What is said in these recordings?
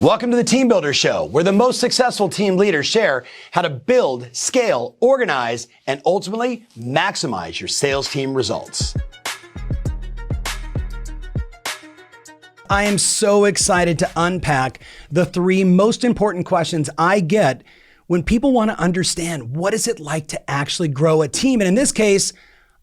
Welcome to the Team Builder Show, where the most successful team leaders share how to build, scale, organize, and ultimately maximize your sales team results. I am so excited to unpack the 3 most important questions I get when people want to understand what is it like to actually grow a team. And in this case,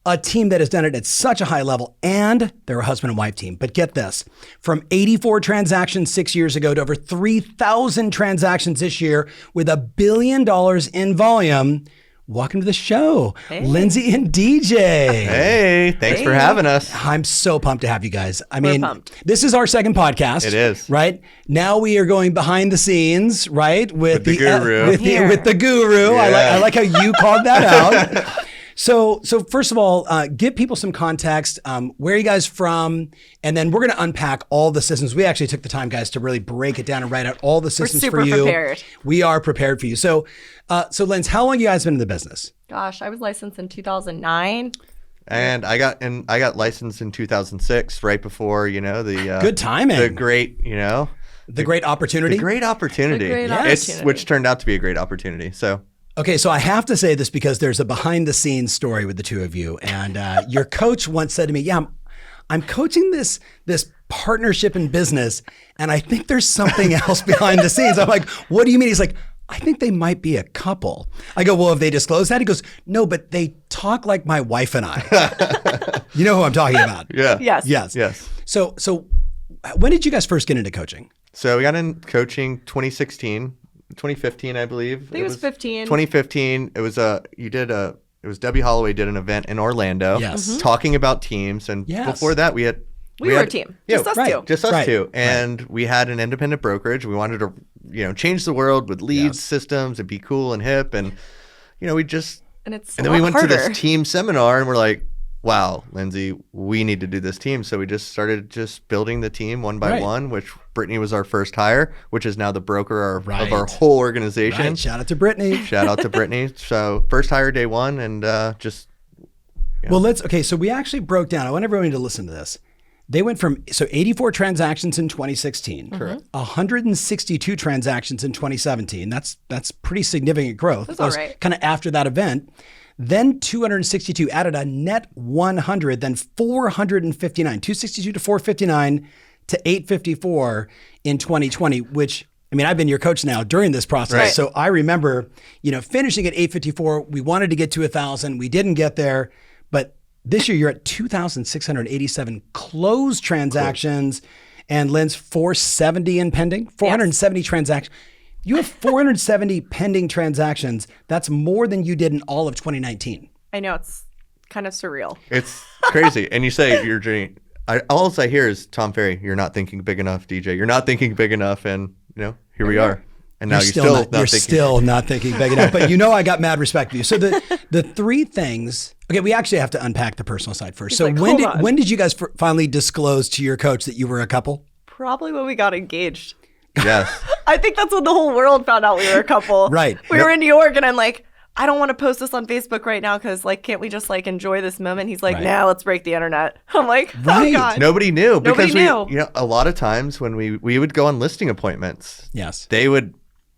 a team that has done it at such a high level, and they're a husband and wife team. But get this, from 84 transactions 6 years ago to over 3,000 transactions this year with $1 billion in volume. Welcome to the show, hey. Lindsey and DJ. Hey, thanks for having us. I'm so pumped to have you guys. I mean, this is our second podcast. It is. Right? Now we are going behind the scenes, right? With the guru. With the guru. Yeah. I like how you called that out. So first of all, give people some context. Where are you guys from? And then we're going to unpack all the systems. We actually took the time, guys, to really break it down and write out all the systems for you. We're super prepared. We are prepared for you. So Linz, how long have you guys been in the business? Gosh, I was licensed in 2009. And I got licensed in 2006, right before, the good timing. The great, the great opportunity. The great opportunity. Which turned out to be a great opportunity. So. Okay, so I have to say this because there's a behind-the-scenes story with the two of you, and your coach once said to me, "Yeah, I'm coaching this partnership in business, and I think there's something else behind the scenes." I'm like, "What do you mean?" He's like, "I think they might be a couple." I go, "Well, have they disclosed that?" He goes, "No, but they talk like my wife and I." You know who I'm talking about? Yeah. Yes. So when did you guys first get into coaching? So we got in coaching 2015, I believe. I think it was 15. 2015. It was Debbie Holloway did an event in Orlando, talking about teams, and before that we were a team, just us two, and we had an independent brokerage. We wanted to, change the world with leads, systems, and be cool and hip, and we then we went to this team seminar, and we're like, wow, Lindsey, we need to do this team. So we just started building the team one by one, which Brittany was our first hire, which is now the broker of our whole organization. Right. Shout out to Brittany. So first hire day one, and Well, so we actually broke down. I want everyone to listen to this. They went from 84 transactions in 2016, correct? 162 transactions in 2017. That's pretty significant growth. That's all right. Kind of after that event. Then 262, added a net 100, then 459, 262 to 459 to 854 in 2020, which, I mean, I've been your coach now during this process. Right. So I remember, finishing at 854, we wanted to get to 1,000. We didn't get there, but this year you're at 2,687 closed transactions, and Linz, 470 in pending, 470 transactions. You have 470 pending transactions. That's more than you did in all of 2019. I know, it's kind of surreal. It's crazy. And you say you're dreaming. All I hear is, Tom Ferry, you're not thinking big enough, DJ. You're not thinking big enough. And, here we are. And now you're still not thinking big enough. But I got mad respect for you. So the 3 things, okay, we actually have to unpack the personal side first. So when did you guys finally disclose to your coach that you were a couple? Probably when we got engaged. Yes. I think that's when the whole world found out we were a couple. Right. We were in New York, and I'm like, I don't want to post this on Facebook right now because, can't we just enjoy this moment? He's like, nah, let's break the internet. I'm like, oh God. Nobody knew because a lot of times when we would go on listing appointments, they would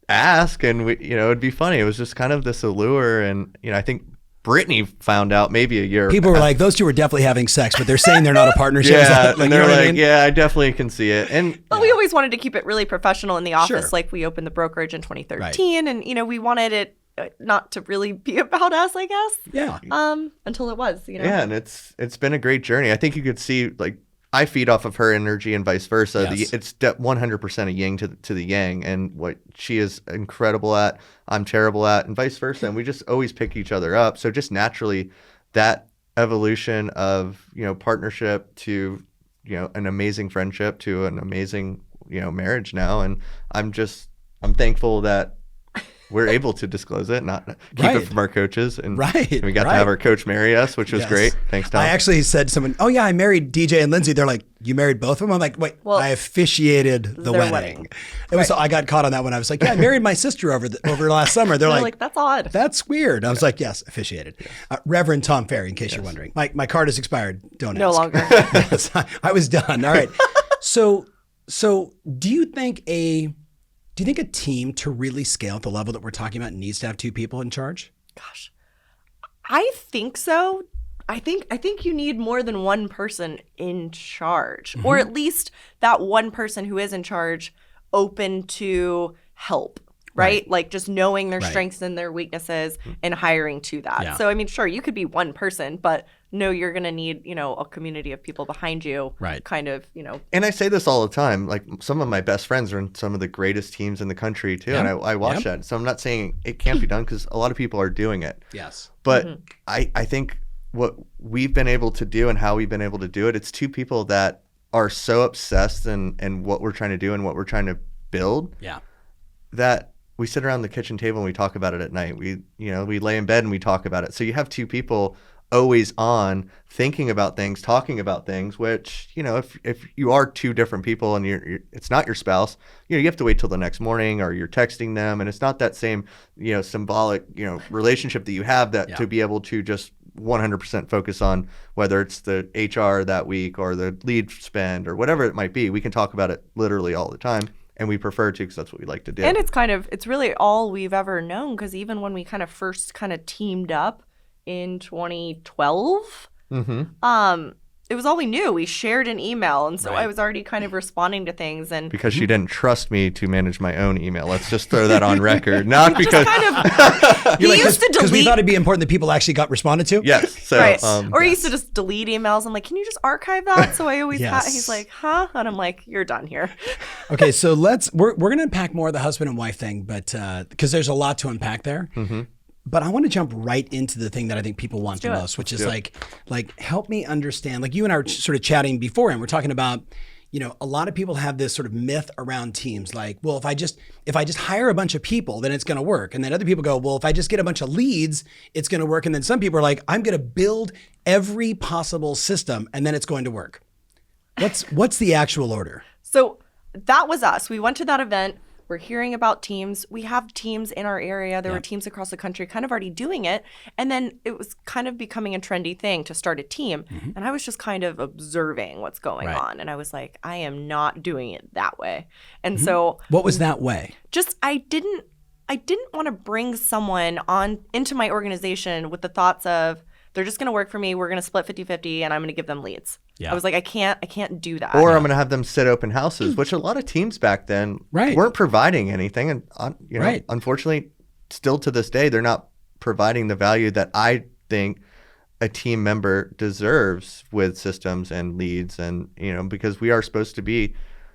ask, and it'd be funny. It was just kind of this allure, and I think Brittany found out maybe a year. People were like, those two were definitely having sex, but they're saying they're not a partnership. Yeah, and they're like, I definitely can see it. But we always wanted to keep it really professional in the office. Sure. We opened the brokerage in 2013, and we wanted it not to really be about us, I guess. Yeah. Until it was, Yeah, and it's been a great journey. I think you could see I feed off of her energy and vice versa. Yes. It's 100% a yin to the yang, and what she is incredible at, I'm terrible at, and vice versa. And we just always pick each other up. So just naturally, that evolution of partnership to an amazing friendship to an amazing marriage now, and I'm thankful that we're able to disclose it, not keep it from our coaches. And we got to have our coach marry us, which was great. Thanks, Tom. I actually said to someone, oh yeah, I married DJ and Lindsey. They're like, you married both of them? I'm like, wait, I officiated the wedding. It was, I got caught on that one. I was like, yeah, I married my sister over last summer. They're like, that's odd. That's weird. I was like, yes, officiated. Reverend Tom Ferry, in case you're wondering. My card is expired. Don't ask. No longer. Yes, I was done. All right. So do you think Do you think a team to really scale at the level that we're talking about needs to have 2 people in charge? Gosh, I think so. I think you need more than one person in charge, or at least that one person who is in charge open to help, right? Like just knowing their strengths and their weaknesses and hiring to that. Yeah. So, I mean, sure, you could be one person, but no, you're going to need, a community of people behind you. Right. Kind of, And I say this all the time. Like some of my best friends are in some of the greatest teams in the country too, and I watch that. So I'm not saying it can't be done because a lot of people are doing it. Yes. But I think what we've been able to do and how we've been able to do it, it's 2 people that are so obsessed in what we're trying to do and what we're trying to build. Yeah. That we sit around the kitchen table and we talk about it at night. We lay in bed and we talk about it. So you have 2 people always on thinking about things, talking about things, which, if you are 2 different people and you're it's not your spouse, you have to wait till the next morning or you're texting them, and it's not that same, symbolic, relationship that you have that to be able to just 100% focus on whether it's the HR that week or the lead spend or whatever it might be. We can talk about it literally all the time. And we prefer to because that's what we like to do. And it's really all we've ever known, because even when we kind of first kind of teamed up in 2012, it was all we knew. We shared an email, and so I was already kind of responding to things. And because she didn't trust me to manage my own email. Let's just throw that on record. Not because he used to delete, because we thought it'd be important that people actually got responded to. Yes. So, right. Or he used to just delete emails. I'm like, can you just archive that? So I always he's like, huh? And I'm like, you're done here. Okay, so we're going to unpack more of the husband and wife thing, but because there's a lot to unpack there. But I want to jump right into the thing that I think people want the most, which is like help me understand. Like you and I were sort of chatting before, and we're talking about, a lot of people have this sort of myth around teams. Like, well, if I just hire a bunch of people, then it's going to work. And then other people go, well, if I just get a bunch of leads, it's going to work. And then some people are like, I'm going to build every possible system, and then it's going to work. What's the actual order? So that was us. We went to that event. We're hearing about teams. We have teams in our area. There were teams across the country kind of already doing it. And then it was kind of becoming a trendy thing to start a team. And I was just kind of observing what's going on. And I was like, I am not doing it that way. And so what was that way? Just I didn't want to bring someone on into my organization with the thoughts of they're just going to work for me. We're going to split 50-50 and I'm going to give them leads. Yeah. I was like, I can't do that. Or I'm going to have them sit open houses, which a lot of teams back then weren't providing anything. And, unfortunately, still to this day, they're not providing the value that I think a team member deserves with systems and leads. And, because we are supposed to be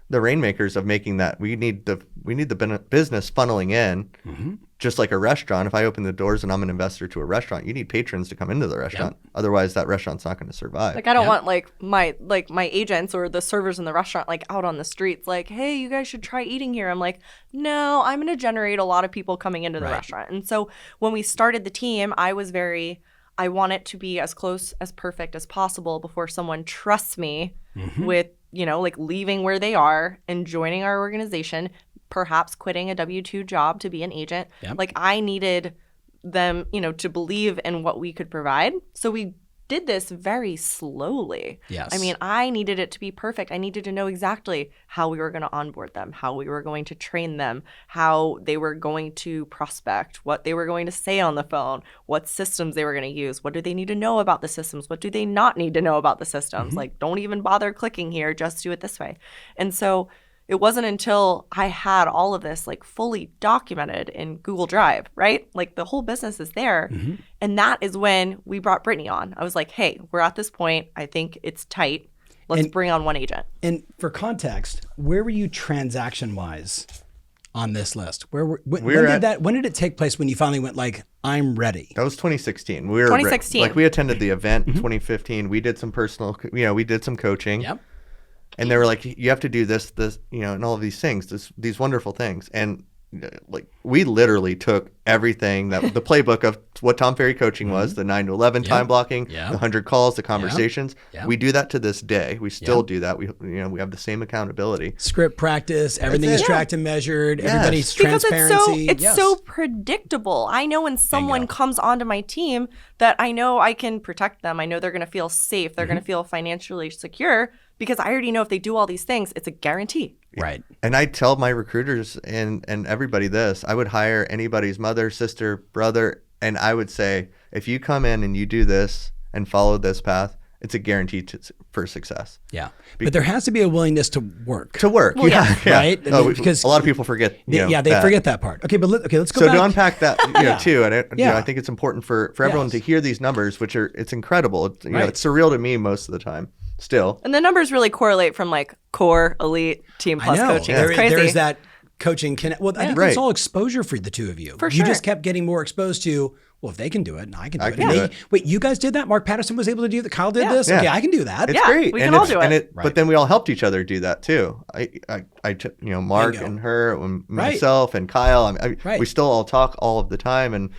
the rainmakers of making that. We need the business funneling in, just like a restaurant. If I open the doors and I'm an investor to a restaurant, you need patrons to come into the restaurant. Otherwise, that restaurant's not going to survive. Like I don't want my agents or the servers in the restaurant out on the streets like, hey, you guys should try eating here. I'm like, no, I'm going to generate a lot of people coming into the restaurant. And so when we started the team, I want it to be as close as perfect as possible before someone trusts me with leaving where they are and joining our organization, perhaps quitting a W-2 job to be an agent. Like I needed them, to believe in what we could provide. So we did this very slowly. Yes. I mean, I needed it to be perfect. I needed to know exactly how we were going to onboard them, how we were going to train them, how they were going to prospect, what they were going to say on the phone, what systems they were going to use, what do they need to know about the systems, what do they not need to know about the systems. Like, don't even bother clicking here, just do it this way. And so it wasn't until I had all of this fully documented in Google Drive, right? Like the whole business is there. And that is when we brought Brittany on. I was like, hey, we're at this point. I think it's tight. Let's bring on one agent. And for context, where were you transaction-wise on this list? When did it take place when you finally went I'm ready? That was 2016. 2016. We attended the event in 2015. We did some we did some coaching. Yep. And they were like, you have to do this, and all of these things, these wonderful things. And we literally took everything that the playbook of what Tom Ferry coaching was, the 9 to 11 time blocking, the 100 calls, the conversations. We do that to this day. We still do that. We have the same accountability. Script practice, everything is tracked and measured. Everybody's transparency. It's so predictable. I know when someone comes onto my team that I know I can protect them. I know they're going to feel safe. They're going to feel financially secure. Because I already know if they do all these things, it's a guarantee. Right. And I tell my recruiters and everybody this. I would hire anybody's mother, sister, brother, and I would say, if you come in and you do this and follow this path, it's a guarantee for success. Yeah. But there has to be a willingness to work. Well, yeah. Right? No, because a lot of people forget. they forget that part. Okay, but let's go so back. to unpack that, too, and Yeah. I think it's important for everyone to hear these numbers, which it's incredible. It's surreal to me most of the time. Still, And the numbers really correlate from like core, elite, team plus I know. coaching. It's crazy. There's that coaching. Well, I think it's all exposure for the two of you. For You sure. just kept getting more exposed to, well, if they can do it, and I can do it. can do it. Wait, you guys did that? Mark Patterson was able to do that? Kyle did this? Yeah. Okay, I can do that. it's great. we can all do it. Right. But then we all helped each other do that too. Mark Bingo. and her, and myself and Kyle. Right. We still all talk all of the time.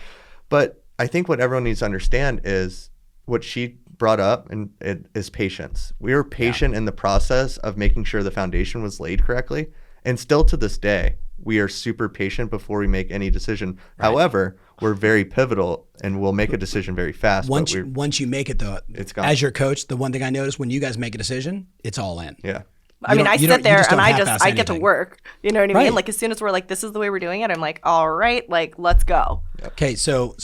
But I think what everyone needs to understand is what she brought up, and it is patience. We were patient in the process of making sure the foundation was laid correctly, and still to this day, we are super patient before we make any decision. Right. However, we're very pivotal, and we'll make a decision very fast. Once you make it, though, it's gone. As your coach, the one thing I noticed when you guys make a decision, it's all in. Yeah. I mean, I sit there and I get to anything. work. You know what I Right. mean? Like as soon as we're like, this is the way we're doing it, I'm like, all right, like let's go. Okay, so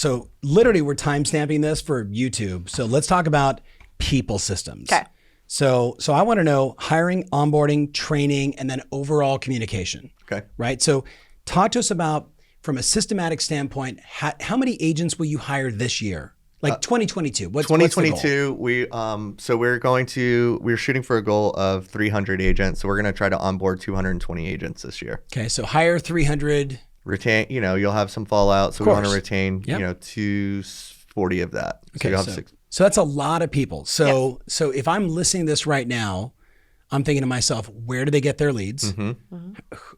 literally we're timestamping this for YouTube. So let's talk about people systems. Okay. So I want to know hiring, onboarding, training, and then overall communication. Okay. Right. So talk to us about, from a systematic standpoint, how many agents will you hire this year? Like 2022. What's the goal? 2022, we're shooting for a goal of 300 agents. So we're going to try to onboard 220 agents this year. Okay, so hire 300. Retain, you'll have some fallout. So we want to retain, 240 of that. So Okay, you'll have six. So that's a lot of people. So if I'm listening to this right now, I'm thinking to myself, where do they get their leads? Mm-hmm.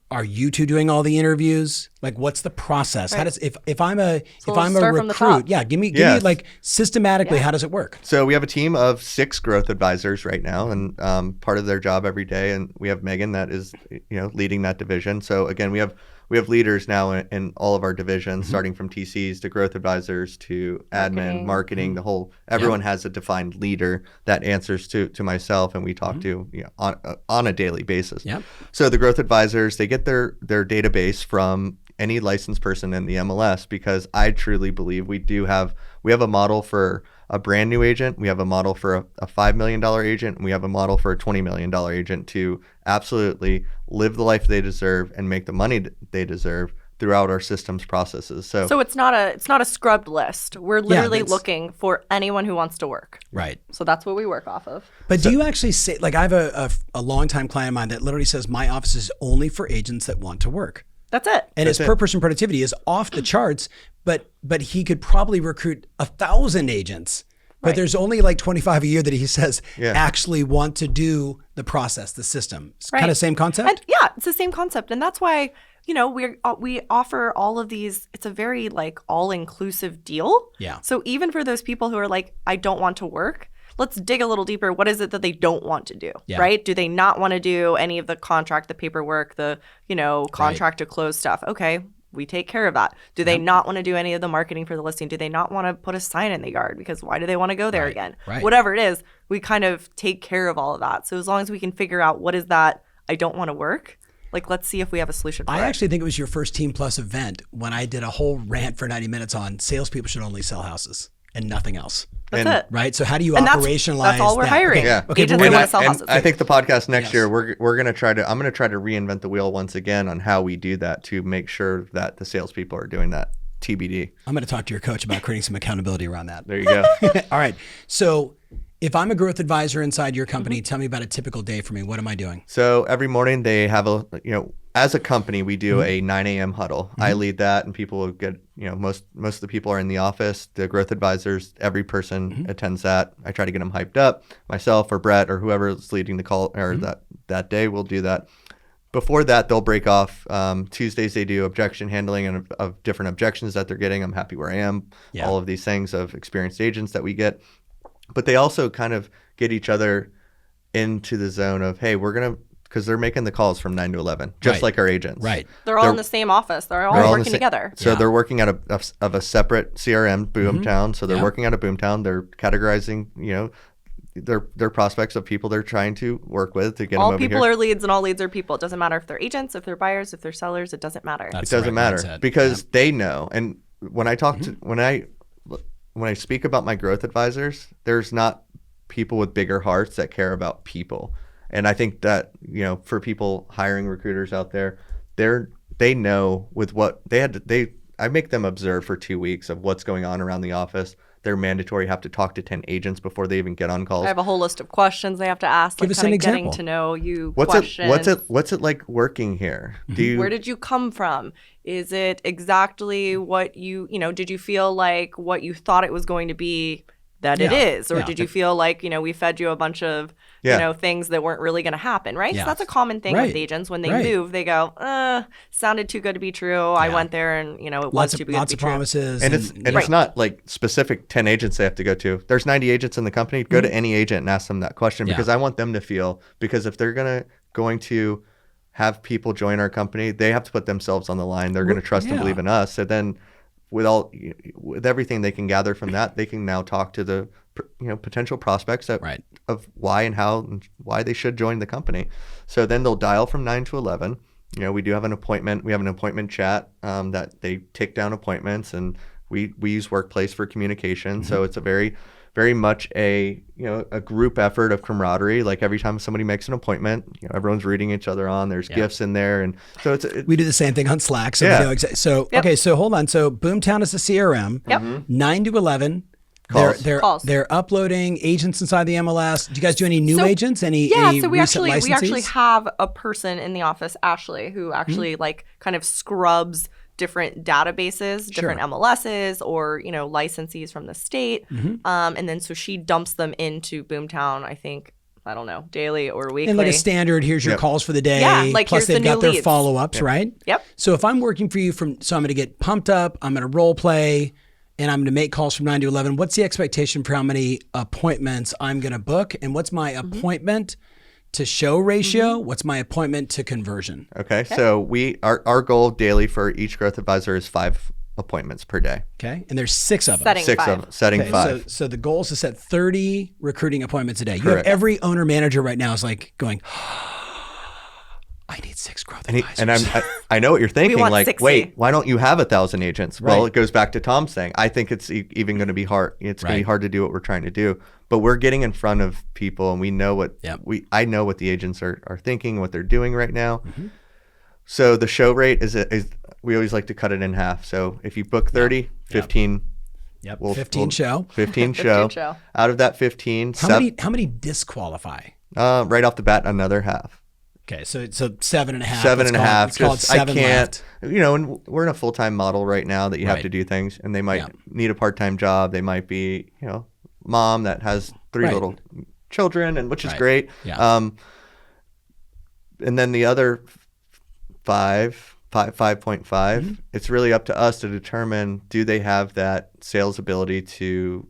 Are you two doing all the interviews? Like, what's the process? Right. How does if I'm a start from the recruit? top. Give me like systematically, how does it work? So we have a team of 6 growth advisors right now, and part of their job every day. And we have Megan that is, leading that division. So again, we have leaders now in all of our divisions, starting from TCs to growth advisors to admin, marketing, the whole. Everyone has a defined leader that answers to myself, and we talk to on a daily basis. Yep. So the growth advisors, they get their database from any licensed person in the MLS, because I truly believe we have a model for a brand new agent, we have a model for a $5 million agent, and we have a model for a $20 million agent to absolutely live the life they deserve and make the money they deserve throughout our systems processes. So it's not a scrubbed list. We're literally looking for anyone who wants to work. Right. So that's what we work off of. But do you actually say, like, I have a longtime client of mine that literally says my office is only for agents that want to work. That's it. And his per person productivity is off the charts, but he could probably recruit 1,000 agents. But there's only like 25 a year that he says actually want to do the process, the system. It's kind of same concept? And it's the same concept. And that's why, we offer all of these. It's a very like all-inclusive deal. Yeah. So even for those people who are like, I don't want to work, let's dig a little deeper. What is it that they don't want to do, right? Do they not want to do any of the contract, the paperwork, the, contract to close stuff? Okay, we take care of that. Do they not want to do any of the marketing for the listing? Do they not want to put a sign in the yard? Because why do they want to go there again? Right. Whatever it is, we kind of take care of all of that. So as long as we can figure out what is that I don't want to work, like let's see if we have a solution for it. I actually think it was your first Team Plus event when I did a whole rant for 90 minutes on salespeople should only sell houses and nothing else. That's it. Right? So how do you And operationalize that's all we're that? hiring. Okay. Yeah. Okay, Agents but that wait, want to sell houses. I think the podcast next year, I'm going to try to reinvent the wheel once again on how we do that to make sure that the salespeople are doing that. TBD. I'm going to talk to your coach about creating some accountability around that. There you go. All right. So if I'm a growth advisor inside your company, tell me about a typical day for me. What am I doing? So every morning they have as a company, we do a 9 a.m. huddle. I lead that, and people will get, most of the people are in the office. The growth advisors, every person attends that. I try to get them hyped up. Myself or Brett or whoever is leading the call or that day will do that. Before that, they'll break off. Tuesdays, they do objection handling and of different objections that they're getting. I'm happy where I am. Yeah. All of these things of experienced agents that we get. But they also kind of get each other into the zone of, hey, because they're making the calls from 9 to 11, just like our agents. Right. They're all in the same office. They're all working together. So they're working out of a separate CRM, Boomtown. So they're working out of Boomtown. They're categorizing, they're prospects of people they're trying to work with to get All them over people here. are leads and all leads are people. It doesn't matter if they're agents, if they're buyers, if they're sellers. It doesn't matter. That's It doesn't the right matter mindset. because they know. And when I talk to when I speak about my growth advisors, there's not people with bigger hearts that care about people. And I think that, you know, for people hiring recruiters out there, they know with what I make them observe for 2 weeks of what's going on around the office. They're mandatory, have to talk to 10 agents before they even get on calls. I have a whole list of questions they have to ask. Give like us kind an of getting example. to know you. What's it like working here? Where did you come from? Is it exactly what did you feel like what you thought it was going to be that it is? Or did you feel like, we fed you a bunch of, things that weren't really going to happen, right? Yeah. So that's a common thing with agents. When they move, they go, sounded too good to be true. I went there and, it was too good to be true. Lots of promises. And it's not like specific 10 agents they have to go to. There's 90 agents in the company. Go to any agent and ask them that question because I want them to feel, because if they're going to have people join our company, they have to put themselves on the line. They're going to trust and believe in us. So then with everything they can gather from that, they can now talk to the potential prospects of why and how and why they should join the company. So then they'll dial from 9 to 11. We do have an appointment. We have an appointment chat that they take down appointments, and we use Workplace for communication. So it's a very much a group effort of camaraderie. Like every time somebody makes an appointment, everyone's rooting each other on. There's gifts in there, and so we do the same thing on Slack. So we know okay. So hold on. So Boomtown is the CRM. Yep. 9 to 11. Calls. They're uploading agents inside the MLS. Do you guys do any new agents? Any so we recent actually licensees? have a person in the office, Ashley, who actually kind of scrubs different databases, different MLSs or, licensees from the state. And then so she dumps them into Boomtown, I think, I don't know, daily or weekly. And like a standard, here's your calls for the day. Yeah, like plus here's they've the got new their leads. follow-ups, right? Yep. So if I'm working for you so I'm going to get pumped up, I'm going to role play, and I'm going to make calls from 9 to 11. What's the expectation for how many appointments I'm going to book? And what's my appointment to show ratio? What's my appointment to conversion? Okay. So our goal daily for each growth advisor is 5 appointments per day. Okay. And there's 6 of them. Setting 5. So the goal is to set 30 recruiting appointments a day. You have Correct. every owner manager right now is like going, I need 6 growth advisors. And I know what you're thinking. want Like, 60. wait, why don't you have 1,000 agents? Well, Right. it goes back to Tom's saying. I think it's even going to be hard. It's going to be hard to do what we're trying to do. But we're getting in front of people, and we know what I know what the agents are thinking, what they're doing right now. So the show rate is we always like to cut it in half. So if you book 30, 15. Yep. We'll 15 show. 15 show. Out of that 15, How many disqualify? right off the bat, another half. Okay, so 7.5. 7.5. Let's call it 7 I can't. left. And we're in a full time model right now that you have to do things, and they might need a part time job. They might be, mom that has 3 little children, and which is great. Yeah. And then the other 5.5. It's really up to us to determine, do they have that sales ability to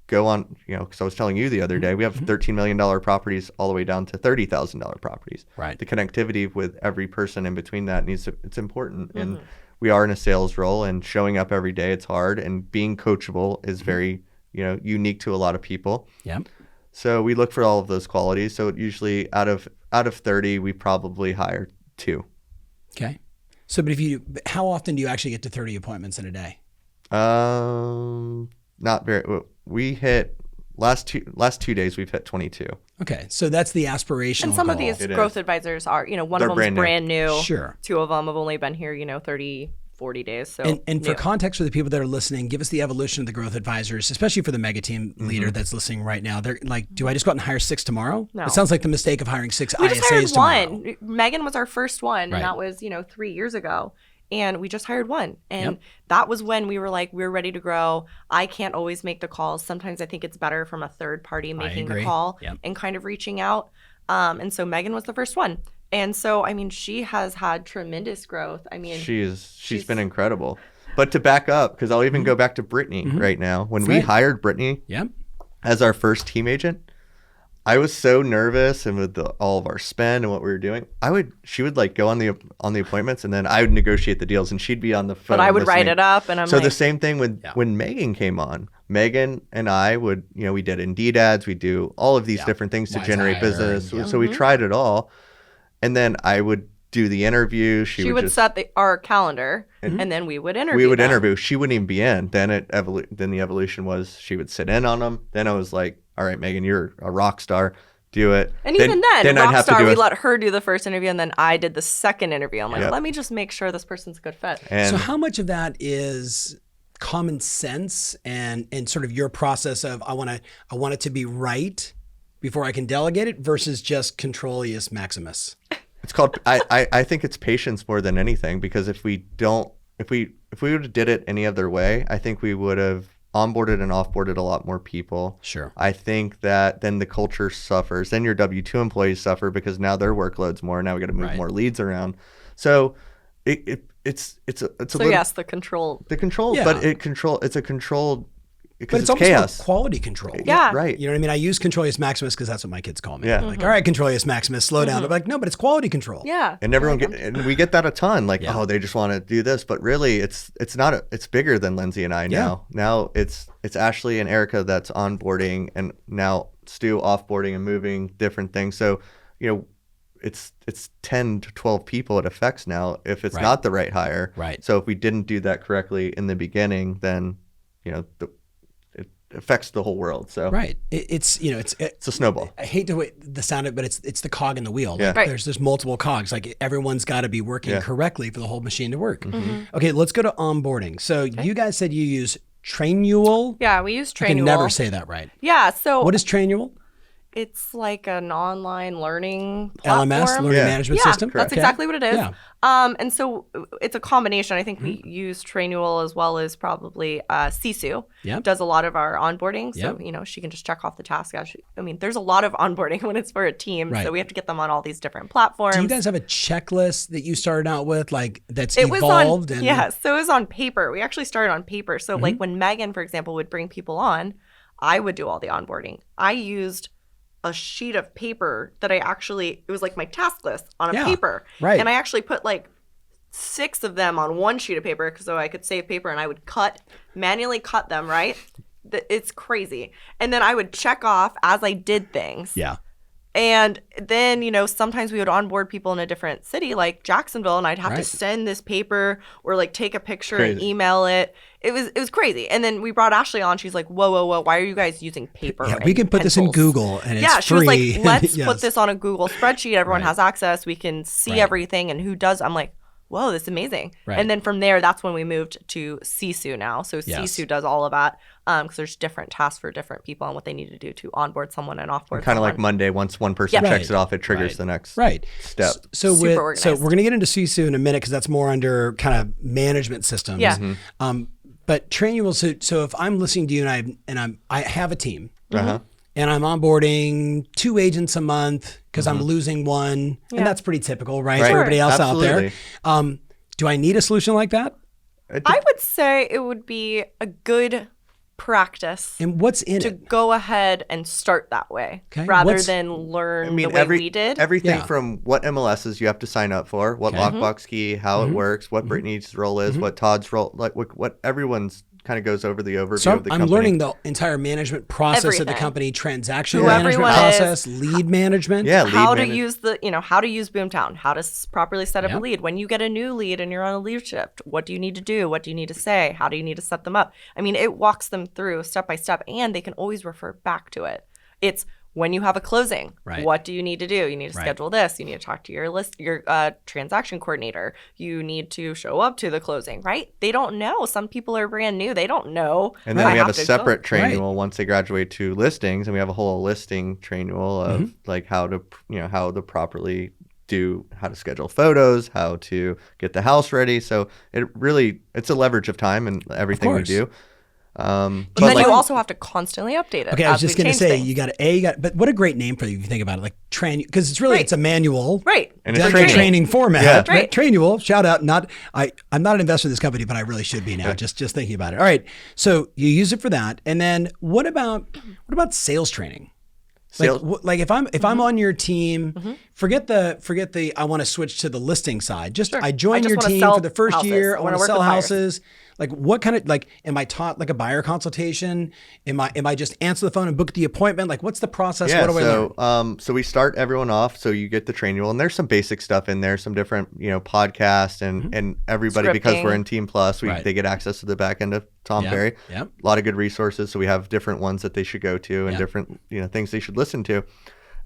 go on, because I was telling you the other day, we have $13 million properties all the way down to $30,000 properties. Right. The connectivity with every person in between that it's important. And we are in a sales role, and showing up every day, it's hard. And being coachable is very, unique to a lot of people. Yeah. So we look for all of those qualities. So usually out of 30, we probably hire 2. Okay. So, but how often do you actually get to 30 appointments in a day? Not very. We hit last 2 days. We've hit 22. Okay, so that's the aspirational And some goal. of these growth advisors are, one They're of them's brand new. Sure. 2 of them have only been here, 30, 40 days. So And for context for the people that are listening, give us the evolution of the growth advisors, especially for the mega team leader that's listening right now. They're like, do I just go out and hire 6 tomorrow? No. It sounds like the mistake of hiring 6 we just hired ISAs tomorrow. one. Megan was our first one, Right. and that was 3 years ago. And we just hired one. And that was when we were like, we're ready to grow. I can't always make the calls. Sometimes I think it's better from a third party making the call and kind of reaching out. And so Megan was the first one. And so, she has had tremendous growth. She's been incredible. But to back up, because I'll even go back to Brittany right now. When we hired Brittany as our first team agent, I was so nervous, and with all of our spend and what we were doing, she would like go on the appointments, and then I would negotiate the deals, and she'd be on the phone. But I would write listening. it up, and I'm so like, the same thing when Megan came on. Megan and I would, we did Indeed ads, we do all of these different things to generate Wise business. Hire, So we tried it all, and then I would do the interview. She would just set our calendar, and then we would interview. We would them. interview. She wouldn't even be in. Then then the evolution was she would sit in on them. Then I was like, all right, Megan, you're a rock star. Do it. And even then I'd have to Rockstar, do we it. let her do the first interview, and then I did the second interview. I'm like, Yep. let me just make sure this person's a good fit. And So how much of that is common sense and sort of your process of I want it to be right before I can delegate it versus just controlius maximus? it's called. I think it's patience more than anything, because if we would have did it any other way, I think we would have onboarded and offboarded a lot more people. Sure. I think that then the culture suffers. Then your W-2 employees suffer because now their workload's more. Now we got to move more leads around. So it's a little, Yes, the control. yeah. But it's a controlled, because But it's it's almost chaos. more quality control. Yeah. Right. You know what I mean? I use controlius maximus because that's what my kids call me. Yeah. I'm like, all right, controlius maximus, slow down. I'm like, no, but it's quality control. Yeah. And and we get that a ton. Like, oh, they just want to do this, but really, it's bigger than Lindsey and I now. Yeah. Now it's Ashley and Erica that's onboarding, and now Stu offboarding and moving different things. So, it's 10 to 12 people it affects now if it's not the right hire. Right. So if we didn't do that correctly in the beginning, then it affects the whole world. So Right. It's a snowball. I hate the sound of it, but it's the cog in the wheel. Yeah. Like, Right. there's multiple cogs. Like everyone's got to be working correctly for the whole machine to work. Okay, let's go to onboarding. So you guys said you use Trainual. Yeah, we use I can Trainual. never say that right. Yeah, so What is Trainual? it's like an online learning platform. LMS, learning Yeah. management Yeah, system. that's Okay. exactly what it is. Yeah. And so it's a combination. I think we use Trainual as well as probably Sisu. Yep. Does a lot of our onboarding. So, Yep. she can just check off the task. I mean, there's a lot of onboarding when it's for a team. Right. So we have to get them on all these different platforms. Do you guys have a checklist that you started out with, like that's It was evolved? on, so it was on paper. We actually started on paper. So like when Megan, for example, would bring people on, I would do all the onboarding. I used a sheet of paper that it was like my task list on a paper. Right. And I actually put like 6 of them on one sheet of paper so I could save paper, and I would manually cut them, right? It's crazy. And then I would check off as I did things. Yeah. And then, sometimes we would onboard people in a different city like Jacksonville, and I'd have to send this paper or like take a picture and email it. It was crazy. And then we brought Ashley on. She's like, whoa, why are you guys using paper? Yeah, we can put this in pencils? Google and it's she free. was like, let's Yes. put this on a Google spreadsheet. Everyone has access. We can see everything and who does. I'm like, whoa, this is amazing. Right. And then from there, that's when we moved to Sisu now. So Sisu does all of that because there's different tasks for different people and what they need to do to onboard someone and offboard Kind of like someone. Monday, once one person Yeah. checks Right. it off, it triggers the next step. So Super so organized. we're gonna get into Sisu in a minute because that's more under kind of management systems. Yeah. But Trainual. So if I'm listening to you and I have a team Uh-huh. and I'm onboarding 2 agents a month because I'm losing one, and that's pretty typical, right? For Right. everybody else out Absolutely. there. Do I need a solution like that? I would say it would be a good practice And what's in to it? go ahead and start that way Okay. rather What's- than learn the way we did. Everything Yeah. from what MLSs you have to sign up for, what lockbox key, how it works, what Brittany's role is, what Todd's role, like what everyone's kind of goes over the overview So of the I'm company. learning the entire management process of the Everything. company, transaction Who management everyone process, lead management. Yeah, lead how to manage- use how to use Boomtown, how to properly set up Yep. a lead. When you get a new lead and you're on a lead shift, what do you need to do? What do you need to say? How do you need to set them up? I mean, it walks them through step by step, and they can always refer back to it. It's when you have a closing, Right. what do you need to do? You need to Right. schedule this. You need to talk to your transaction coordinator. You need to show up to the closing, right? They don't know. Some people are brand new. They don't know. And then I we have a to go. separate trainual once they graduate to listings, and we have a whole listing trainual of like how to properly do, how to schedule photos, how to get the house ready. So it's a leverage of time and everything we course. do. And But then like, you also have to constantly update it. Okay, I was as we just going to change say things. but what a great name for you if you think about it, like because it's really Right. it's a manual, Right. And it's done training. format, Yeah. Right. Trainual. Shout out, I'm not an investor in this company, but I really should be now. Just thinking about it. All right, so you use it for that, and then what about sales training? Sales. Like if I'm on your team, forget the I want to switch to the listing side. Just I join your team for the first year. I want to sell houses. Like what kind of am I taught like a buyer consultation? Am I just answer the phone and book the appointment? Like what's the process? Yeah, what do I learn? So we start everyone off. So you get the training, and there's some basic stuff in there, some different podcasts and everybody Scripting. Because we're in Team Plus, they get access to the back end of Tom Ferry. Yep. A lot of good resources. So we have different ones that they should go to and different things they should listen to.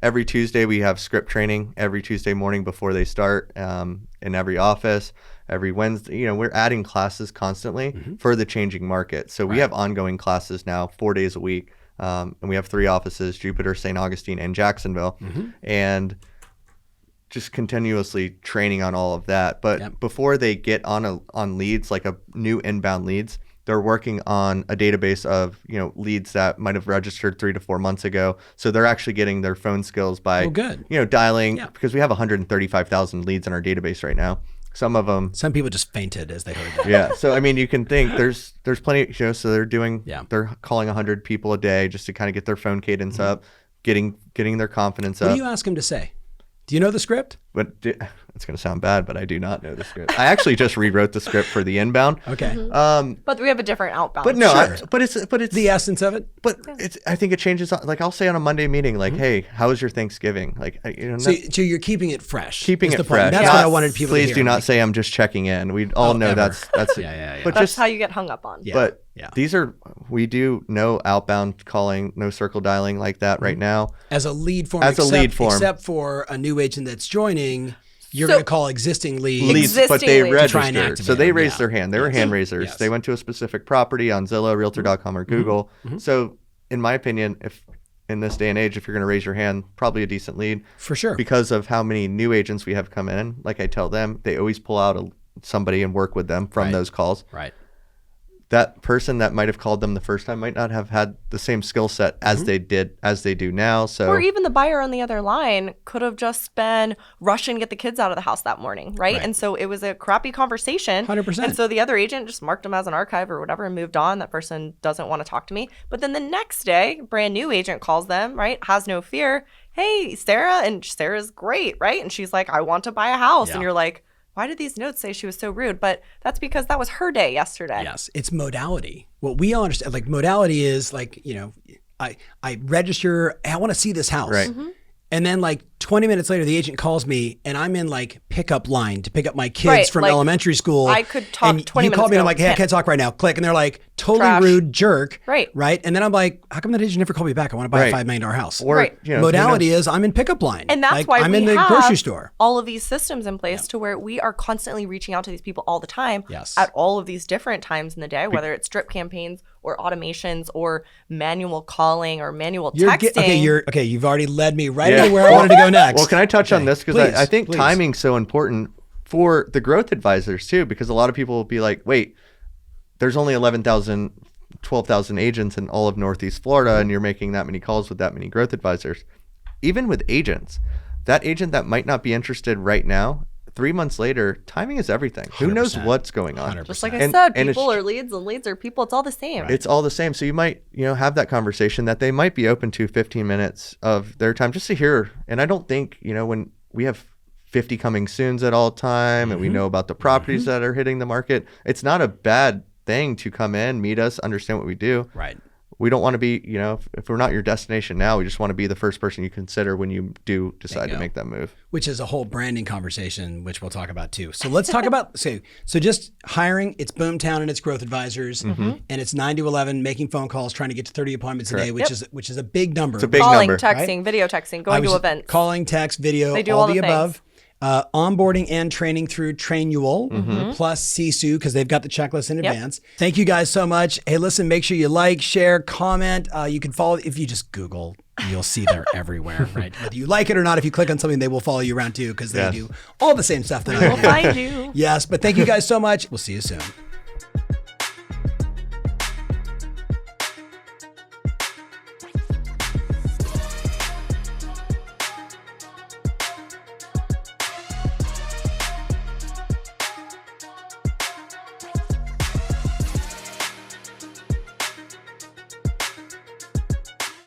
Every Tuesday we have script training every Tuesday morning before they start in every office. Every Wednesday, we're adding classes constantly for the changing market. So we have ongoing classes now 4 days a week. And we have 3 offices, Jupiter, St. Augustine, and Jacksonville. And just continuously training on all of that. But before they get on leads, like a new inbound leads, they're working on a database of leads that might have registered 3 to 4 months ago. So they're actually getting their phone skills by dialing, because we have 135,000 leads in our database right now. Some of them. Some people just fainted as they heard that. Yeah. So I mean, you can think there's plenty. So they're they're calling 100 people a day just to kind of get their phone cadence up, getting their confidence up. What do you ask them to say? Do you know the script? But it's going to sound bad, but I do not know the script. I actually just rewrote the script for the inbound. Okay. But we have a different outbound. But no, Sure. but it's The essence of it. But I think it changes. Like I'll say on a Monday meeting, like, "Hey, how was your Thanksgiving?" Like, So you're keeping it fresh. keeping is it the point. fresh. That's what I wanted people to Please hear. do not say I'm just checking in. We all know ever. that's Yeah. But that's just how you get hung up on. Yeah. but Yeah. we do no outbound calling, no circle dialing like that right now. As a lead form. Except for a new agent that's joining, you're going to call existing leads. But they Existing try and registered. activate So they them, raised yeah. their hand. They were hand raisers. Yes. They went to a specific property on Zillow, Realtor.com, or Google. So in my opinion, if in this day and age, if you're going to raise your hand, probably a decent lead. For sure. Because of how many new agents we have come in. Like I tell them, they always pull out somebody and work with them from those calls. Right. That person that might have called them the first time might not have had the same skill set as they do now. So, or even the buyer on the other line could have just been rushing to get the kids out of the house that morning, right? And so it was a crappy conversation. 100%. And so the other agent just marked them as an archive or whatever and moved on. That person doesn't want to talk to me. But then the next day, brand new agent calls them, right? Has no fear. Hey, Sarah. And Sarah's great, right? And she's like, I want to buy a house. Yeah. And you're like, why did these notes say she was so rude? But that's because that was her day yesterday. Yes, it's modality. What we all understand, like modality is like, I register, I want to see this house. Right. And then like 20 minutes later, the agent calls me and I'm in like pickup line to pick up my kids from like, elementary school. I could talk and 20 you call minutes me and I'm ago. like, hey, I can't talk right now. Click. And they're like, totally Trash. rude jerk. Right. Right. And then I'm like, how come that agent never called me back? I want to buy a $5 million house. or Right. Modality is I'm in pickup line. And that's like, why I'm we in the have grocery store. all of these systems in place to where we are constantly reaching out to these people all the time Yes. at all of these different times in the day, whether it's drip campaigns or automations or manual calling or manual texting. You've already led me right into where I wanted to go next. Well, can I touch on this? Because Please, I think please. timing's so important for the growth advisors too, because a lot of people will be like, wait, there's only 11,000, 12,000 agents in all of Northeast Florida, and you're making that many calls with that many growth advisors. Even with agents, that agent that might not be interested right now, 3 months later, timing is everything. Who knows 100%. what's going on? 100%. Just like I And said, it's- people are leads and leads are people. It's all the same. It's all the same. So you might, have that conversation that they might be open to 15 minutes of their time just to hear. And I don't think, when we have 50 coming soons at all time and we know about the properties that are hitting the market, it's not a bad thing to come in, meet us, understand what we do. Right. We don't want to be, if we're not your destination now, we just want to be the first person you consider when you do decide to make that move. Which is a whole branding conversation, which we'll talk about too. So let's talk about, so just hiring, it's Boomtown and it's growth advisors, and it's 9 to 11, making phone calls, trying to get to 30 appointments a day, which is a big number. It's a big Calling, number. texting, video texting, going to events. Calling, text, video, They do all all the the above. things. Onboarding and training through Trainual plus Sisu, because they've got the checklist in advance. Thank you guys so much. Hey, listen, make sure you like, share, comment. You can follow, if you just Google, you'll see they're everywhere, right? Whether you like it or not, if you click on something, they will follow you around too, because they do all the same stuff that I do. We'll find you. Yes, but thank you guys so much. We'll see you soon.